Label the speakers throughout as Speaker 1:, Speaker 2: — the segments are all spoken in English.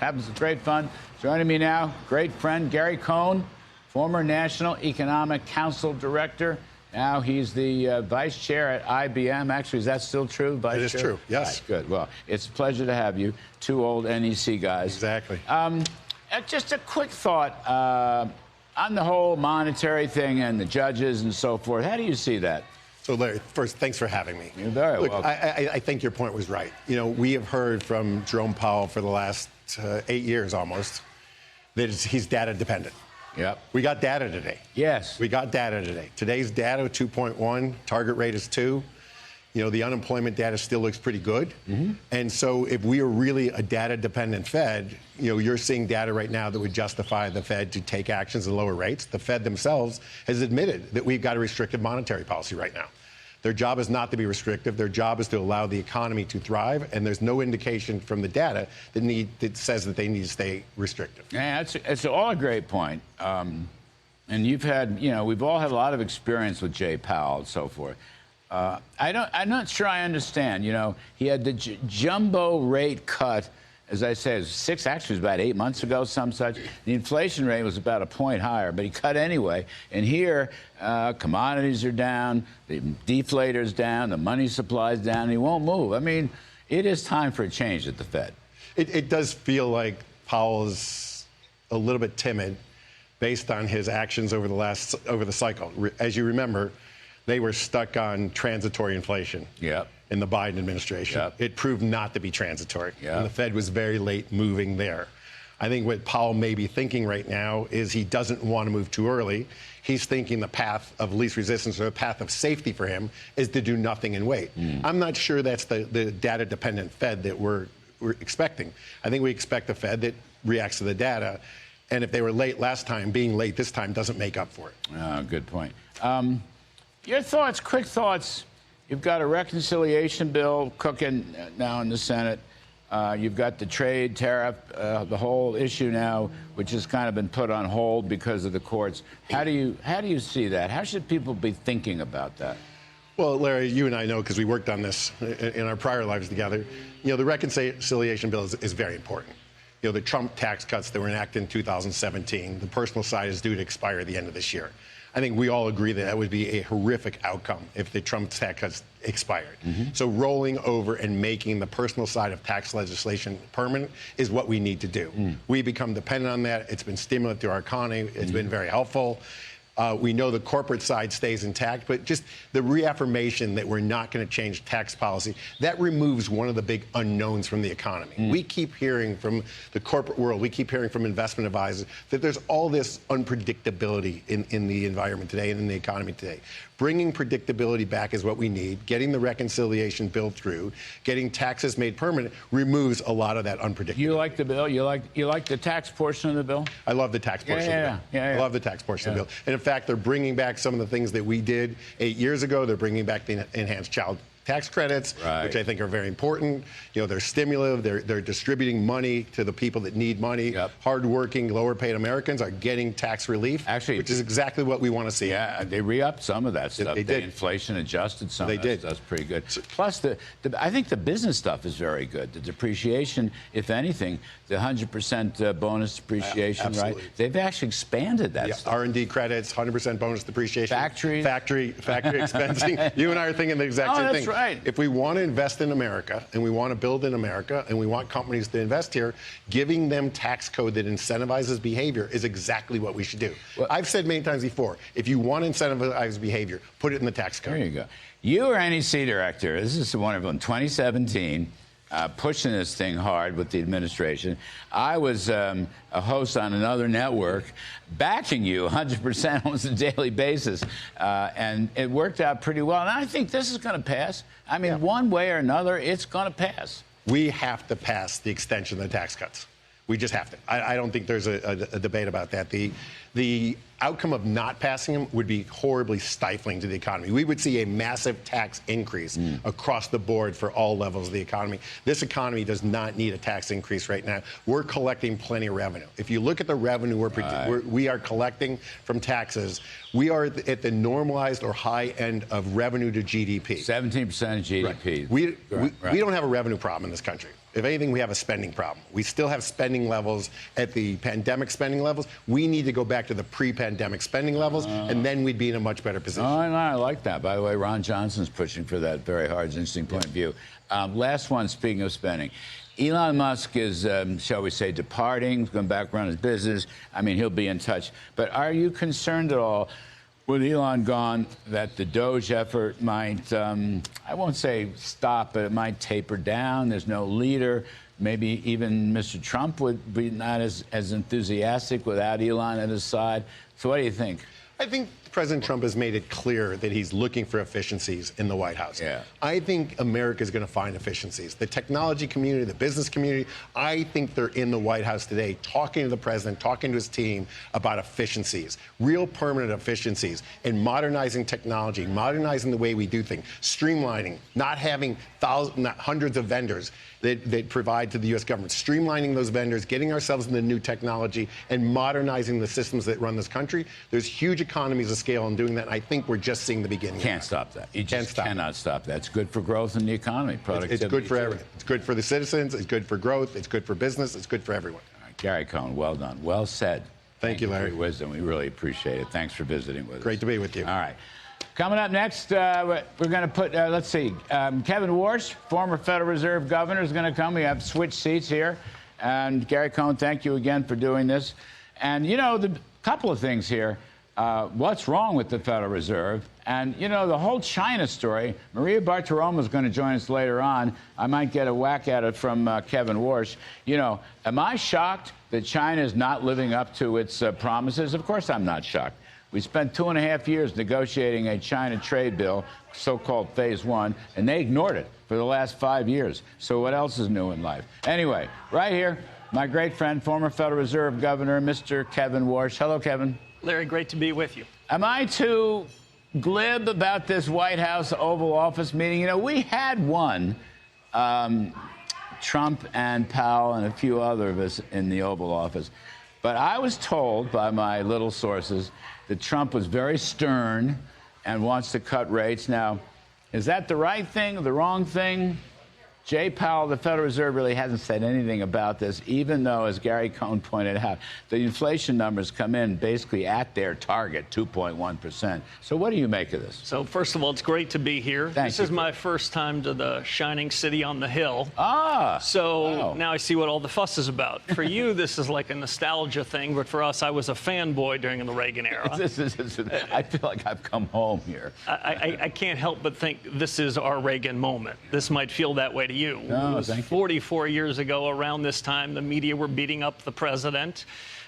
Speaker 1: happens. It's great fun. Joining me now, great friend Gary Cohn, former National Economic Council Director. Now he's the vice chair at IBM. Actually, is that still true, vice chair?
Speaker 2: It is true, yes.
Speaker 1: Right, good. Well, it's a pleasure to have you, two old NEC guys.
Speaker 2: Exactly.
Speaker 1: Just a quick thought on the whole monetary thing and the judges and so forth. How do you see that?
Speaker 2: So, Larry, first, thanks for having me.
Speaker 1: You're very welcome.
Speaker 2: I think your point was right. You know, we have heard from Jerome Powell for the last 8 years almost that he's data dependent.
Speaker 1: Yep.
Speaker 2: We got data today.
Speaker 1: Yes.
Speaker 2: We got data today. Today's data, 2.1, target rate is 2. You know, the unemployment data still looks pretty good. Mm-hmm. And so if we are really a data-dependent Fed, you know, you're seeing data right now that would justify the Fed to take actions and lower rates. The Fed themselves has admitted that we've got a restrictive monetary policy right now. Their job is not to be restrictive. Their job is to allow the economy to thrive, and there's no indication from the data that says that they need to stay restrictive.
Speaker 1: Yeah, it's all a great point. And you've had, you know, we've all had a lot of experience with Jay Powell and so forth. I'm not sure I understand. You know, he had the jumbo rate cut, as I say, it was actually it was about 8 months ago, some such. The inflation rate was about a point higher, but he cut anyway. And here, commodities are down, the deflator's down, the money supply's down, and he won't move. I mean, it is time for a change at the Fed.
Speaker 2: It does feel like Powell is a little bit timid based on his actions over the cycle. As you remember, they were stuck on transitory inflation.
Speaker 1: Yep.
Speaker 2: In the Biden administration.
Speaker 1: Yep.
Speaker 2: It proved not to be transitory.
Speaker 1: Yep.
Speaker 2: And the Fed was very late moving there. I think what Powell may be thinking right now is he doesn't want to move too early. He's thinking the path of least resistance or the path of safety for him is to do nothing and wait. I'm not sure that's the data-dependent Fed that we're expecting. I think we expect a Fed that reacts to the data. And if they were late last time, being late this time doesn't make up for it.
Speaker 1: Oh, good point. Your thoughts, quick thoughts. You've got a reconciliation bill cooking now in the Senate. You've got the trade tariff, the whole issue now, which has kind of been put on hold because of the courts. How do you see that? How should people be thinking about that?
Speaker 2: Well, Larry, you and I know because we worked on this in our prior lives together. You know, the reconciliation bill is very important. You know, the Trump tax cuts that were enacted in 2017, the personal side is due to expire at the end of this year. I think we all agree that would be a horrific outcome if the Trump tax cuts expired. Mm-hmm. So rolling over and making the personal side of tax legislation permanent is what we need to do. We become dependent on that. It's been stimulant to our economy. It's been very helpful. We know the corporate side stays intact, but just the reaffirmation that we're not going to change tax policy, that removes one of the big unknowns from the economy. We keep hearing from the corporate world, we keep hearing from investment advisors that there's all this unpredictability in the environment today and in the economy today. Bringing predictability back is what we need. Getting the reconciliation bill through, getting taxes made permanent removes a lot of that unpredictability.
Speaker 1: You like the bill? You like the tax portion of the bill?
Speaker 2: I love the tax portion of the bill. I love the tax portion of the bill. And in fact, they're bringing back some of the things that we did 8 years ago. They're bringing back the enhanced child tax credits, which I think are very important. You know, they're stimulative. They're distributing money to the people that need money. Yep. Hardworking, lower-paid Americans are getting tax relief, which is exactly what we want to see.
Speaker 1: Yeah, they re-upped some of that stuff.
Speaker 2: They did.
Speaker 1: Inflation adjusted some
Speaker 2: they
Speaker 1: of that
Speaker 2: did.
Speaker 1: stuff. That's pretty good. Plus, I think the business stuff is very good. The depreciation, if anything, the 100% bonus depreciation, right? They've actually expanded that stuff.
Speaker 2: R&D credits, 100% bonus depreciation.
Speaker 1: Factory
Speaker 2: expensing. You and I are thinking the exact same thing.
Speaker 1: Right.
Speaker 2: If we want to invest in America and we want to build in America and we want companies to invest here, giving them tax code that incentivizes behavior is exactly what we should do. Well, I've said many times before, if you want to incentivize behavior, put it in the tax code.
Speaker 1: There you go. You were NEC director. This is wonderful. In 2017, pushing this thing hard with the administration. I was a host on another network backing you 100% on a daily basis, and it worked out pretty well. And I think this is going to pass. I mean, one way or another, it's going to pass.
Speaker 2: We have to pass the extension of the tax cuts. We just have to. I don't think there's a debate about that. The outcome of not passing them would be horribly stifling to the economy. We would see a massive tax increase across the board for all levels of the economy. This economy does not need a tax increase right now. We're collecting plenty of revenue. If you look at the revenue we are collecting from taxes, we are at the normalized or high end of revenue to GDP.
Speaker 1: 17% of GDP.
Speaker 2: Right. We don't have a revenue problem in this country. If anything, we have a spending problem. We still have spending levels at the pandemic spending levels. We need to go back to the pre-pandemic spending levels, and then we'd be in a much better position.
Speaker 1: Oh, and I like that. By the way, Ron Johnson's pushing for that very hard, interesting point of view. Last one, speaking of spending. Elon Musk is, shall we say, departing, going back run his business. I mean, he'll be in touch. But are you concerned at all with Elon gone that the Doge effort might, I won't say stop, but it might taper down? There's no leader. Maybe even Mr. Trump would be not as enthusiastic without Elon at his side. So what do you think?
Speaker 2: I think President Trump has made it clear that he's looking for efficiencies in the White House.
Speaker 1: Yeah.
Speaker 2: I think America is going to find efficiencies. The technology community, the business community, I think they're in the White House today talking to the president, talking to his team about efficiencies, real permanent efficiencies in modernizing technology, modernizing the way we do things, streamlining, not having hundreds of vendors that provide to the U.S. government, streamlining those vendors, getting ourselves into new technology, and modernizing the systems that run this country. There's huge economies of scale in doing that, and I think we're just seeing the beginning.
Speaker 1: Can't stop that. You just cannot stop that. It's good for growth in the economy. Productivity.
Speaker 2: It's good for everything. It's good for the citizens. It's good for growth. It's good for business. It's good for everyone.
Speaker 1: All right, Gary Cohn, well done. Well said.
Speaker 2: Thank you, Larry.
Speaker 1: For your wisdom. We really appreciate it. Thanks for visiting with us.
Speaker 2: Great to be with you.
Speaker 1: All right. Coming up next, we're going to put, let's see, Kevin Warsh, former Federal Reserve Governor, is going to come. We have switched seats here. And Gary Cohn, thank you again for doing this. And, you know, the couple of things here. What's wrong with the Federal Reserve? And, you know, the whole China story, Maria Bartiromo is going to join us later on. I might get a whack at it from Kevin Warsh. You know, am I shocked that China is not living up to its promises? Of course I'm not shocked. We spent 2.5 years negotiating a China trade bill, so-called Phase 1, and they ignored it for the last 5 years. So what else is new in life? Anyway, right here, my great friend, former Federal Reserve Governor, Mr. Kevin Warsh. Hello, Kevin.
Speaker 3: Larry, great to be with you.
Speaker 1: Am I too glib about this White House Oval Office meeting? You know, we had one, Trump and Powell and a few other of us in the Oval Office. But I was told by my little sources that Trump was very stern and wants to cut rates. Now, is that the right thing or the wrong thing? Jay Powell, the Federal Reserve, really hasn't said anything about this, even though, as Gary Cohn pointed out, the inflation numbers come in basically at their target, 2.1%. So what do you make of this?
Speaker 3: So first of all, it's great to be here. This is my first time to the shining city on the hill. So now I see what all the fuss is about. For you, this is like a nostalgia thing, but for us, I was a fanboy during the Reagan era.
Speaker 1: I feel like I've come home here.
Speaker 3: I can't help but think this is our Reagan moment. This might feel that way to you.
Speaker 1: No,
Speaker 3: it was 44 years ago around this time. The media were beating up the president.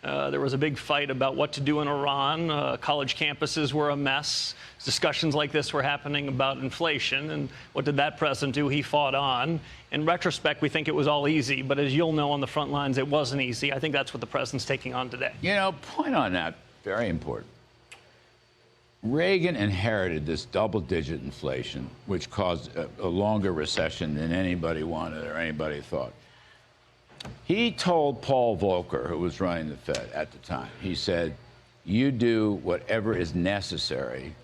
Speaker 3: There was a big fight about what to do in Iran. College campuses were a mess. Discussions like this were happening about inflation. And what did that president do? He fought on. In retrospect, we think it was all easy. But as you'll know on the front lines, it wasn't easy. I think that's what the president's taking on today.
Speaker 1: You know, point on that. Very important. Reagan inherited this double-digit inflation, which caused a longer recession than anybody wanted or anybody thought. He told Paul Volcker, who was running the Fed at the time, he said, you do whatever is necessary,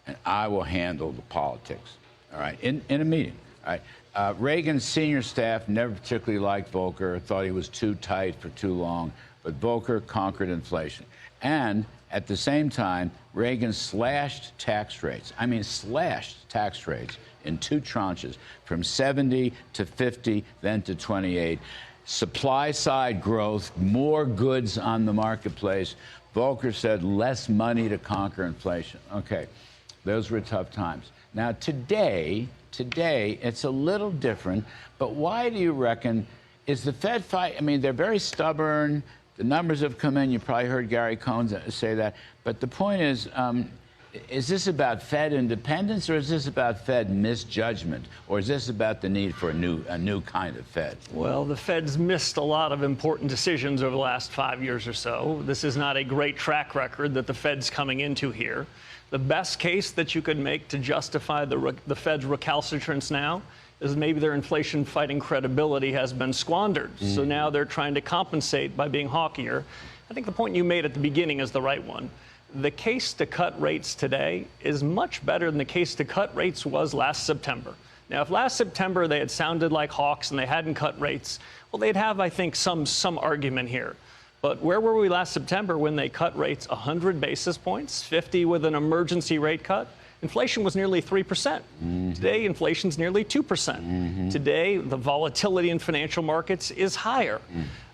Speaker 1: and I will handle the politics, all right, in a meeting, all right? Reagan's senior staff never particularly liked Volcker, thought he was too tight for too long, but Volcker conquered inflation. And at the same time, Reagan slashed tax rates. I mean, slashed tax rates in 2 tranches, from 70 to 50, then to 28. Supply side growth, more goods on the marketplace. Volcker said less money to conquer inflation. Okay, those were tough times. Now, today, it's a little different, but why do you reckon is the Fed fight? I mean, they're very stubborn. The numbers have come in. You probably heard Gary Cohn say that. But the point is this about Fed independence, or is this about Fed misjudgment, or is this about the need for a new kind of Fed?
Speaker 3: Well, the Fed's missed a lot of important decisions over the last 5 years or so. This is not a great track record that the Fed's coming into here. The best case that you could make to justify the Fed's recalcitrance now is maybe their inflation-fighting credibility has been squandered. So now they're trying to compensate by being hawkier. I think the point you made at the beginning is the right one. The case to cut rates today is much better than the case to cut rates was last September. Now, if last September they had sounded like hawks and they hadn't cut rates, well, they'd have, I think, some argument here. But where were we last September when they cut rates 100 basis points, 50 with an emergency rate cut? Inflation was nearly 3%. Today, inflation's nearly 2%. Today, the volatility in financial markets is higher.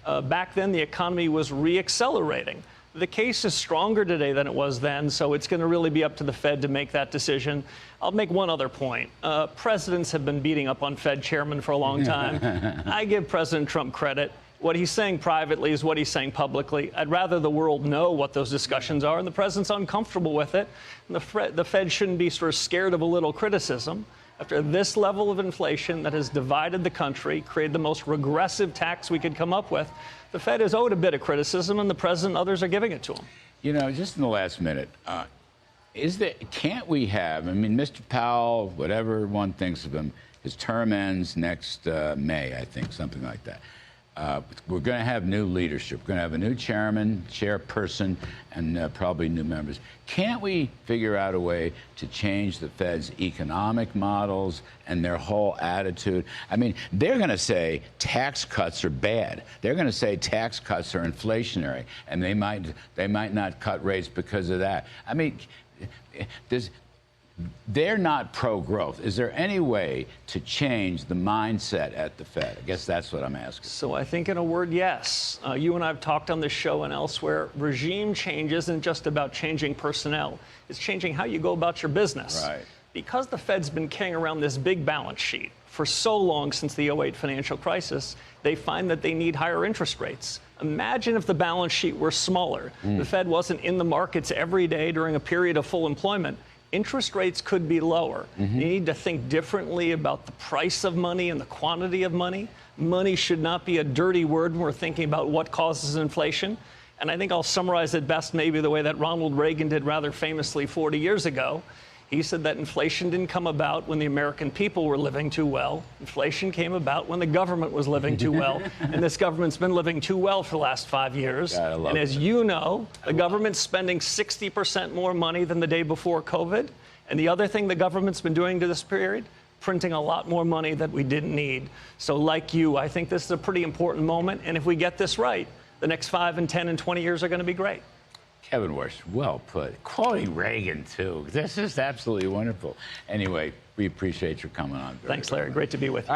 Speaker 3: Back then, the economy was reaccelerating. The case is stronger today than it was then, so it's going to really be up to the Fed to make that decision. I'll make one other point. Presidents have been beating up on Fed chairmen for a long time. I give President Trump credit. What he's saying privately is what he's saying publicly. I'd rather the world know what those discussions are, and the president's uncomfortable with it. And the Fed shouldn't be sort of scared of a little criticism. After this level of inflation that has divided the country, created the most regressive tax we could come up with, the Fed is owed a bit of criticism, and the president and others are giving it to him.
Speaker 1: You know, just in the last minute, can't we have, I mean, Mr. Powell, whatever one thinks of him, his term ends next May, I think, something like that. We're going to have new leadership. We're going to have a new chairman, chairperson, and probably new members. Can't we figure out a way to change the Fed's economic models and their whole attitude? I mean, they're going to say tax cuts are bad. They're going to say tax cuts are inflationary, and they might not cut rates because of that. I mean, they're not pro-growth. Is there any way to change the mindset at the Fed? I guess that's what I'm asking.
Speaker 3: So I think in a word, yes. You and I have talked on this show and elsewhere. Regime change isn't just about changing personnel. It's changing how you go about your business.
Speaker 1: Right.
Speaker 3: Because the Fed's been carrying around this big balance sheet for so long since the 2008 financial crisis, they find that they need higher interest rates. Imagine if the balance sheet were smaller. The Fed wasn't in the markets every day during a period of full employment. Interest rates could be lower. You need to think differently about the price of money and the quantity of money. Money should not be a dirty word when we're thinking about what causes inflation. And I think I'll summarize it best maybe the way that Ronald Reagan did rather famously 40 years ago. He said that inflation didn't come about when the American people were living too well. Inflation came about when the government was living too well. And this government's been living too well for the last 5 years. And as you know, the government's spending 60% more money than the day before COVID. And the other thing the government's been doing to this period, printing a lot more money that we didn't need. So like you, I think this is a pretty important moment. And if we get this right, the next 5 and 10 and 20 years are going to be great.
Speaker 1: Kevin Warsh, well put. Quoting Reagan, too. This is absolutely wonderful. Anyway, we appreciate your coming on.
Speaker 3: Thanks, Larry. Great to be with you.